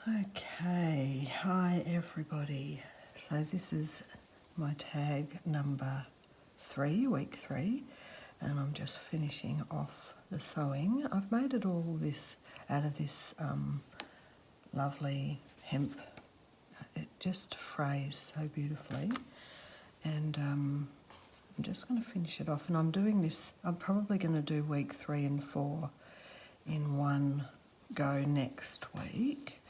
Okay, hi everybody. So this is my tag number 3, week 3, and I'm just finishing off the sewing. I've made it all this out of this lovely hemp. It just frays so beautifully, and I'm just going to finish it off. And I'm doing this, I'm probably going to do week 3 and 4 in one go next week,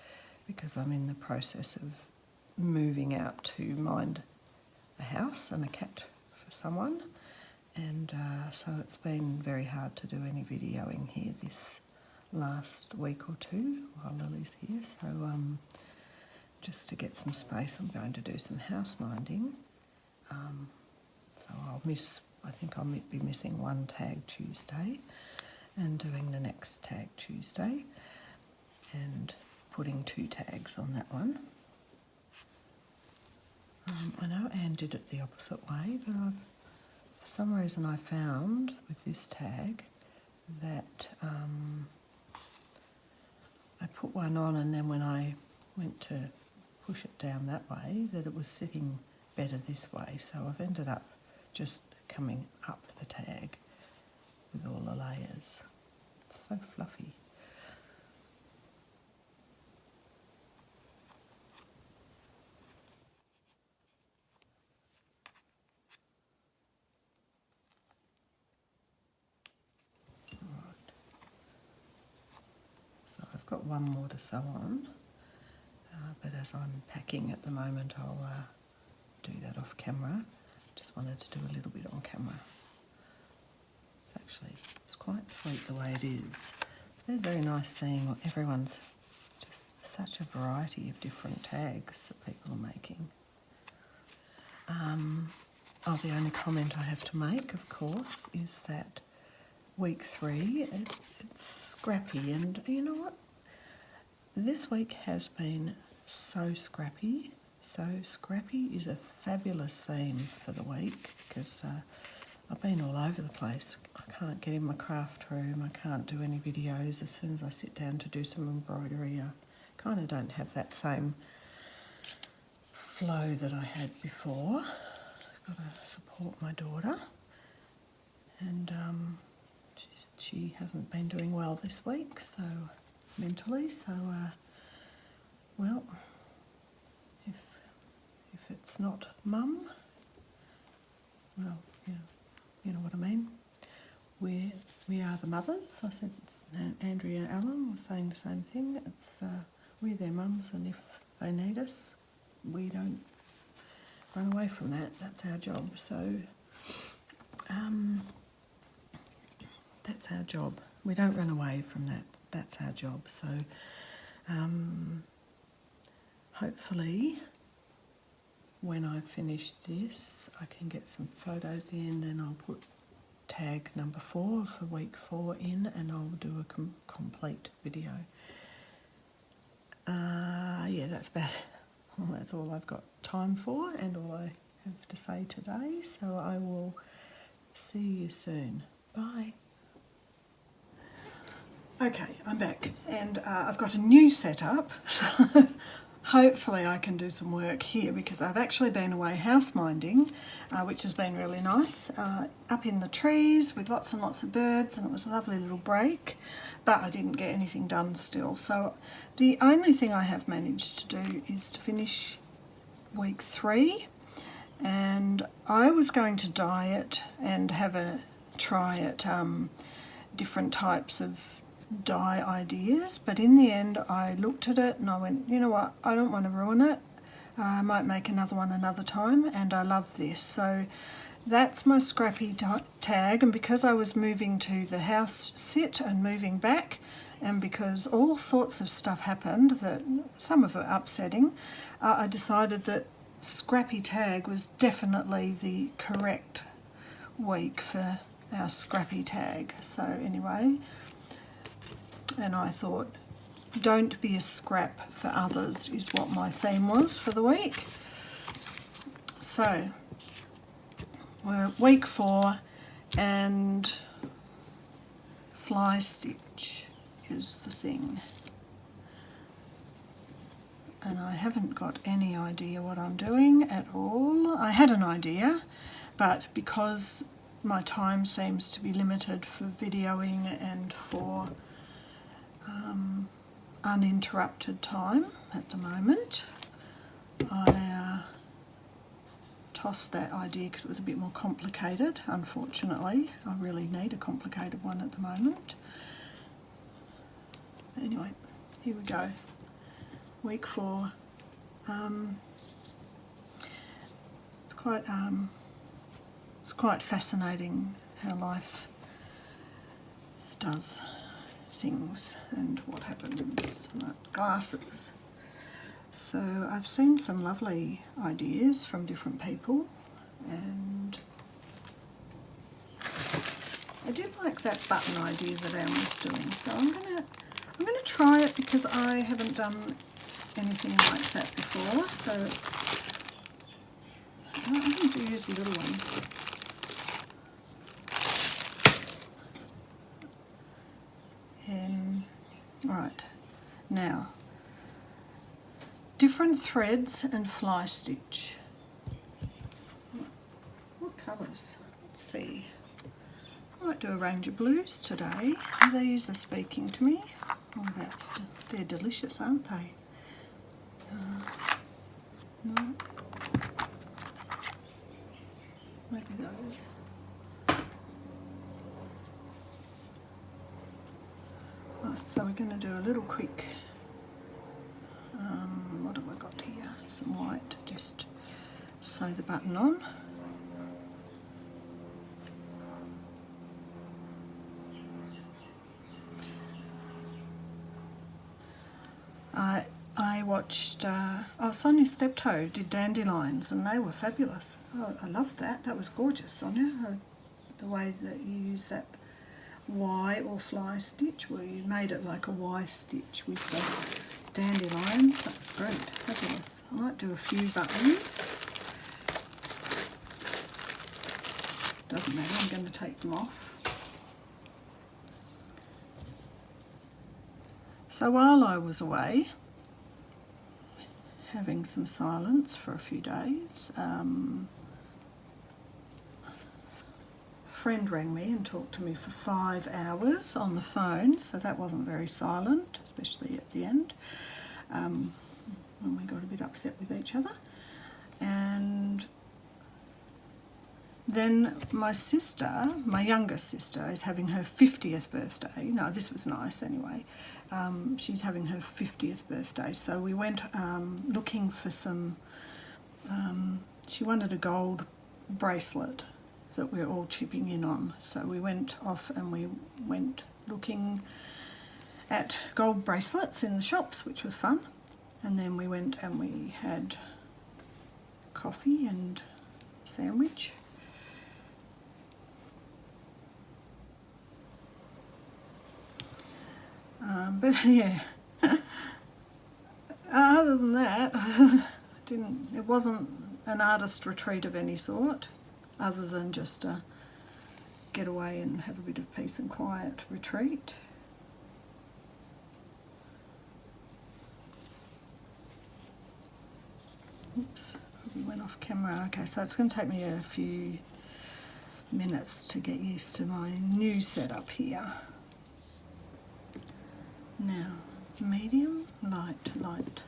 because I'm in the process of moving out to mind a house and a cat for someone, and so it's been very hard to do any videoing here this last week or two while Lily's here. So just to get some space, I'm going to do some house minding. So I think I'll be missing one tag Tuesday and doing the next tag Tuesday, and putting 2 tags on that one. I know Anne did it the opposite way, but for some reason I found with this tag that I put one on, and then when I went to push it down that way, that it was sitting better this way. So I've ended up just coming up the tag with all the layers. It's so fluffy. So I've got one more to sew on, but as I'm packing at the moment, I'll do that off camera. Just wanted to do a little bit on camera. Actually, it's quite sweet the way it is. It's been very nice seeing what everyone's, just such a variety of different tags that people are making. The only comment I have to make, of course, is that week 3, it's scrappy, and you know what? This week has been so scrappy. So scrappy is a fabulous theme for the week, because I've been all over the place. I can't get in my craft room, I can't do any videos. As soon as I sit down to do some embroidery, I kind of don't have that same flow that I had before. I've got to support my daughter, and she hasn't been doing well this week, so mentally, so well, if it's not mum, well, yeah, you know what I mean. We are the mothers. I said, Andrea Allen was saying the same thing. It's we're their mums, and if they need us, we don't run away from that. That's our job. So that's our job. We don't run away from that. That's our job. So hopefully when I've finished this, I can get some photos in, and I'll put tag number 4 for week 4 in, and I'll do a complete video. Yeah, that's about it. Well, that's all I've got time for, and all I have to say today. So I will see you soon. Bye. Okay, I'm back, and I've got a new setup, so hopefully I can do some work here, because I've actually been away house minding, which has been really nice, up in the trees with lots and lots of birds, and it was a lovely little break, but I didn't get anything done still. So the only thing I have managed to do is to finish week 3, and I was going to dye it and have a try at different types of dye ideas, but in the end I looked at it and I went, you know what, I don't want to ruin it. I might make another one another time, and I love this. So that's my scrappy tag, and because I was moving to the house sit and moving back, and because all sorts of stuff happened, that some of it upsetting, I decided that scrappy tag was definitely the correct week for our scrappy tag. So anyway, and I thought, don't be a scrap for others is what my theme was for the week. So we're at week 4, and fly stitch is the thing. and I haven't got any idea what I'm doing at all. I had an idea, but because my time seems to be limited for videoing and for uninterrupted time at the moment, I tossed that idea because it was a bit more complicated. Unfortunately, I really need a complicated one at the moment. Anyway, here we go. Week 4. It's quite fascinating how life does things and what happens. Like glasses. So I've seen some lovely ideas from different people, and I did like that button idea that Anne was doing. So I'm gonna try it because I haven't done anything like that before. So I'm going to use the little one. Right, now, different threads and fly stitch. What colours? Let's see. I might do a range of blues today. These are speaking to me. Oh, they're delicious, aren't they? No. Maybe those. Right, so we're going to do a little quick, what have I got here? Some white, just sew the button on. I watched, Sonia Steptoe did dandelions and they were fabulous. Oh, I loved that. That was gorgeous, Sonia. The way that you use that Y or fly stitch, where you made it like a Y stitch with the dandelions. That was great, fabulous. I might do a few buttons. Doesn't matter, I'm going to take them off. So while I was away, having some silence for a few days, a friend rang me and talked to me for 5 hours on the phone, so that wasn't very silent, especially at the end, when we got a bit upset with each other. And then my sister, my youngest sister, is having her 50th birthday. No, this was nice anyway. She's having her 50th birthday, so we went looking for some, she wanted a gold bracelet that we're all chipping in on. So we went off and we went looking at gold bracelets in the shops, which was fun. And then we went and we had coffee and sandwich. But yeah, other than that, it wasn't an artist retreat of any sort, other than just a get away and have a bit of peace and quiet retreat. Oops, probably went off camera. Okay, so it's going to take me a few minutes to get used to my new setup here. Now, medium, light, light.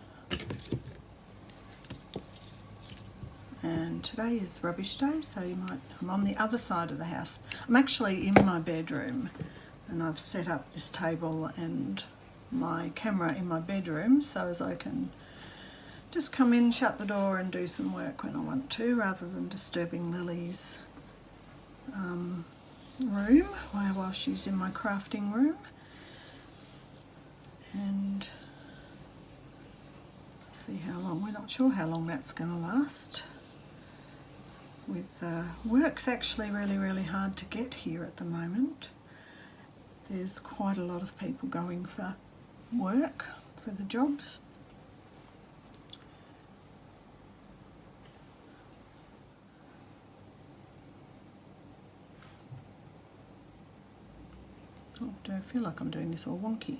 And today is rubbish day, so I'm on the other side of the house. I'm actually in my bedroom, and I've set up this table and my camera in my bedroom so as I can just come in, shut the door and do some work when I want to, rather than disturbing Lily's room while she's in my crafting room. And see how long, we're not sure how long that's going to last. With work's actually really hard to get here at the moment. There's quite a lot of people going for work, for the jobs. Oh, do I feel like I'm doing this all wonky?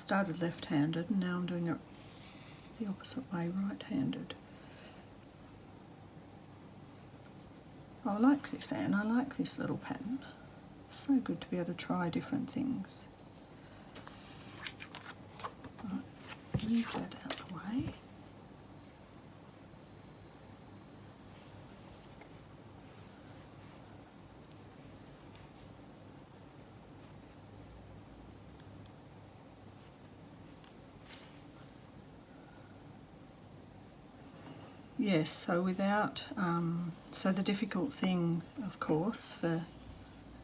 started left-handed and now I'm doing it the opposite way, right-handed. I like this, Anne. I like this little pattern. It's so good to be able to try different things. Right, move that out the way. Yes, so without, so the difficult thing, of course, for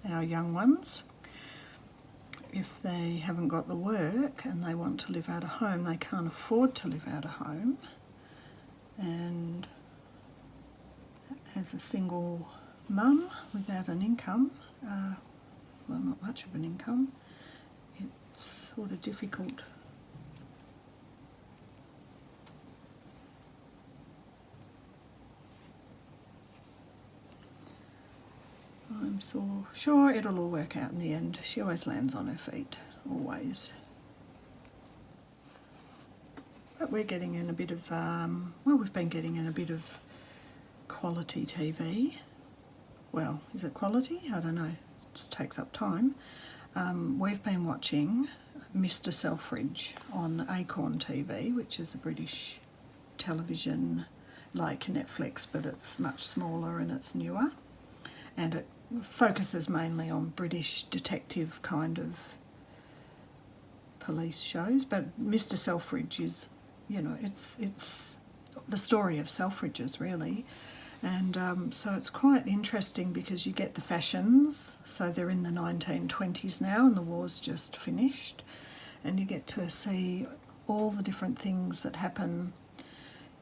our young ones, if they haven't got the work and they want to live out of home, they can't afford to live out of home. And as a single mum without an income, well, not much of an income, it's sort of difficult. I'm so sure it'll all work out in the end. She always lands on her feet, always. But we're getting in a bit of, well, we've been getting in a bit of quality TV. Well, is it quality? I don't know. It takes up time. We've been watching Mr. Selfridge on Acorn TV, which is a British television like Netflix, but it's much smaller and it's newer. And it focuses mainly on British detective kind of police shows, but Mr. Selfridge is, you know, it's the story of Selfridges really, and so it's quite interesting because you get the fashions, so they're in the 1920s now and the war's just finished, and you get to see all the different things that happen,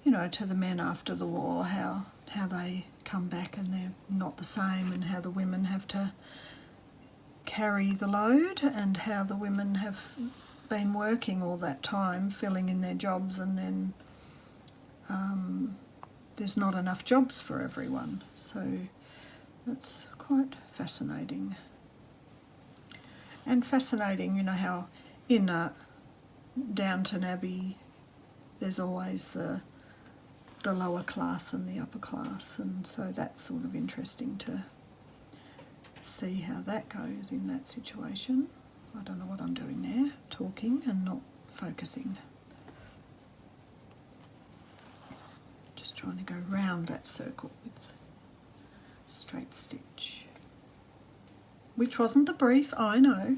you know, to the men after the war, how they come back and they're not the same, and how the women have to carry the load, and how the women have been working all that time filling in their jobs, and then there's not enough jobs for everyone. So it's quite fascinating. And fascinating, you know, how in Downton Abbey there's always the lower class and the upper class, and so that's sort of interesting to see how that goes in that situation. I don't know what I'm doing there, talking and not focusing. Just trying to go round that circle with straight stitch. Which wasn't the brief, I know.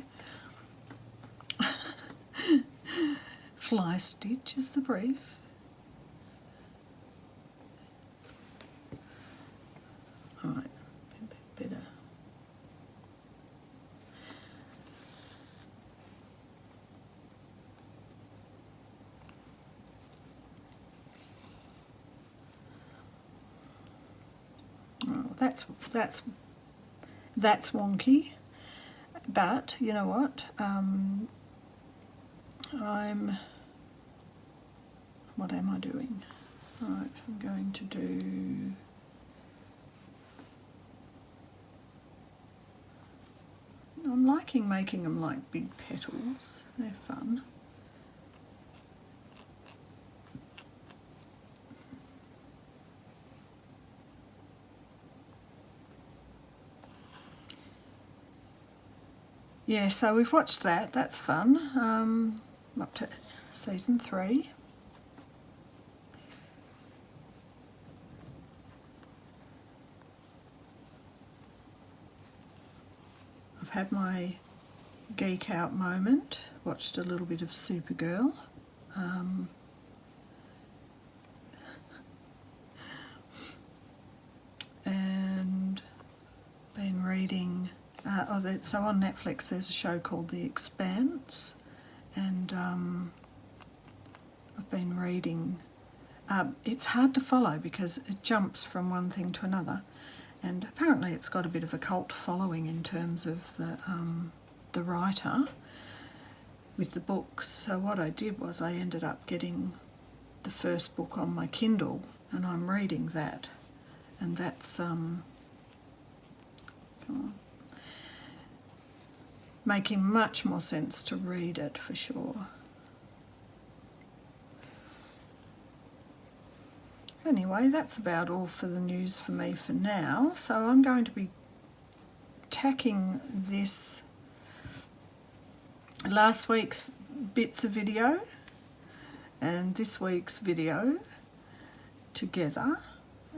Fly stitch is the brief. Right, better. Oh, that's wonky, but you know what? What am I doing? Right, I'm going to do. I'm liking making them like big petals. They're fun. Yeah, so we've watched that. That's fun. Up to season 3. I've had my geek out moment. Watched a little bit of Supergirl. And been reading. So on Netflix there's a show called The Expanse, and I've been reading. It's hard to follow because it jumps from one thing to another, and apparently it's got a bit of a cult following in terms of the writer with the books. So what I did was I ended up getting the first book on my Kindle, and I'm reading that, and that's making much more sense to read it for sure. anyway, that's about all for the news for me for now. So I'm going to be tacking this last week's bits of video and this week's video together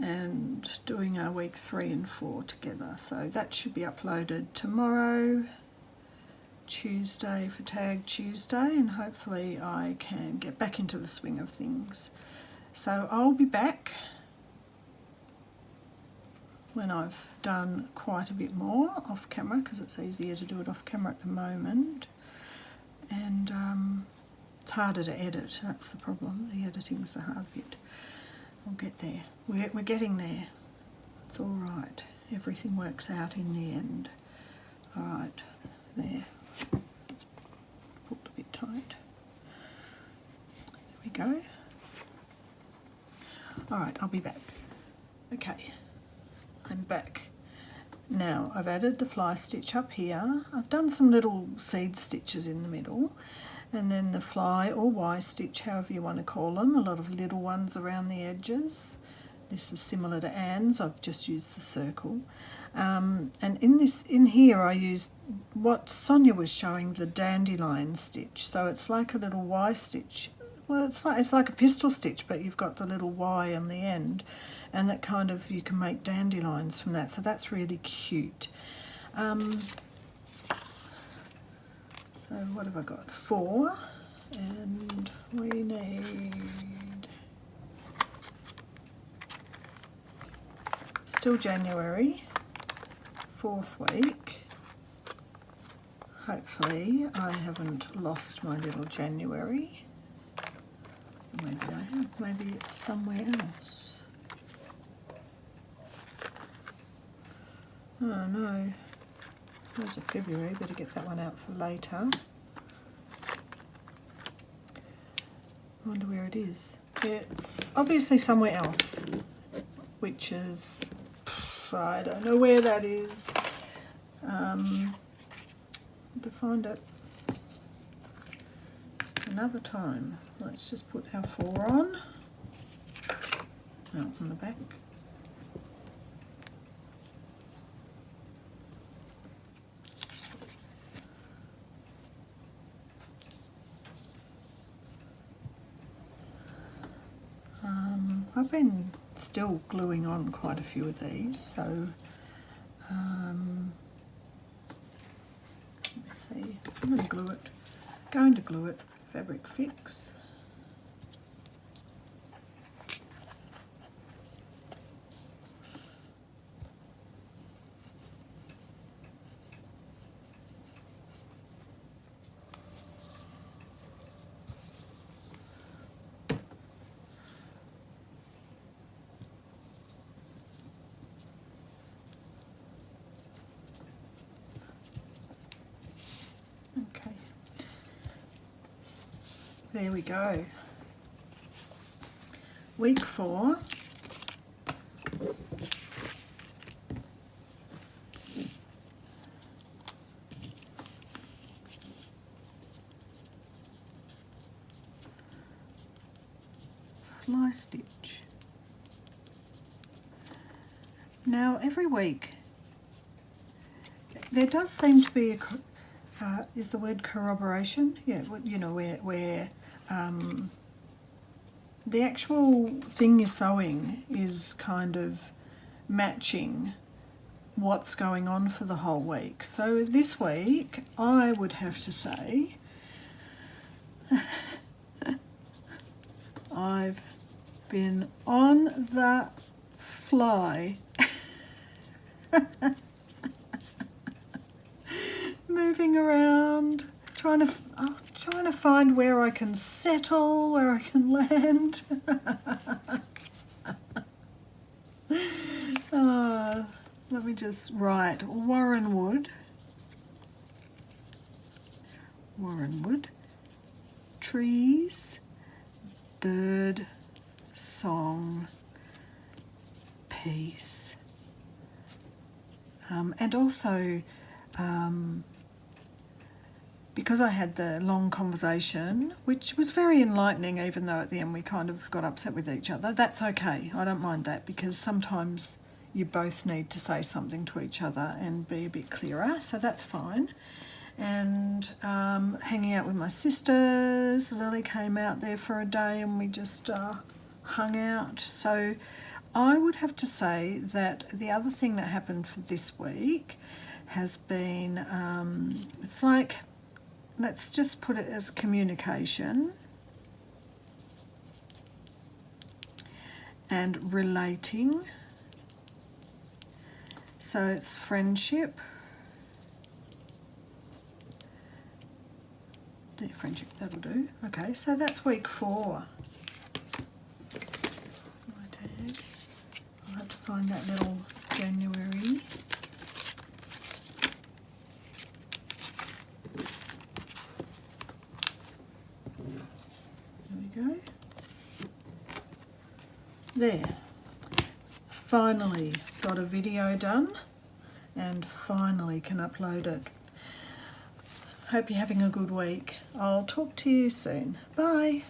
and doing our week 3 and 4 together. So that should be uploaded tomorrow, Tuesday, for Tag Tuesday, and hopefully I can get back into the swing of things. So I'll be back when I've done quite a bit more off camera, because it's easier to do it off camera at the moment, and it's harder to edit. That's the problem. The editing's the hard bit. We'll get there. We're getting there. It's all right. Everything works out in the end. All right, there. It's pulled a bit tight. There we go. All right, I'll be back. Okay, I'm back. Now, I've added the fly stitch up here. I've done some little seed stitches in the middle, and then the fly or Y stitch, however you want to call them, a lot of little ones around the edges. This is similar to Anne's. I've just used the circle. And in here I used what Sonia was showing, the dandelion stitch. So it's like a little Y stitch. Well, it's like a pistol stitch, but you've got the little Y on the end, and that kind of, you can make dandelions from that. So that's really cute. So what have I got? 4, and we need still January, 4th week. Hopefully I haven't lost my little January. Maybe I have. Maybe it's somewhere else. Oh no. There's a February. Better get that one out for later. I wonder where it is. It's obviously somewhere else, which is, I don't know where that is. To find it another time. Let's just put our 4 on. Out on the back. I've been still gluing on quite a few of these, so let me see. I'm going to glue it Fabric Fix. Okay, there we go. Week 4. Fly stitch. Now every week there does seem to be a is the word corroboration? Yeah, you know, where the actual thing you're sewing is kind of matching what's going on for the whole week. So this week I would have to say I've been on the fly. Moving around, trying to find where I can settle, where I can land. Let me just write Warrenwood, trees, bird, song, peace, and also because I had the long conversation, which was very enlightening, even though at the end we kind of got upset with each other. That's okay. I don't mind that, because sometimes you both need to say something to each other and be a bit clearer, so that's fine. And hanging out with my sisters. Lily came out there for a day and we just hung out. So I would have to say that the other thing that happened for this week has been, it's like, let's just put it as communication and relating. So it's friendship. Friendship, that'll do. Okay, so that's week 4. That's my tag. I'll have to find that little January. There we go. There. Finally got a video done and finally can upload it. Hope you're having a good week. I'll talk to you soon. Bye.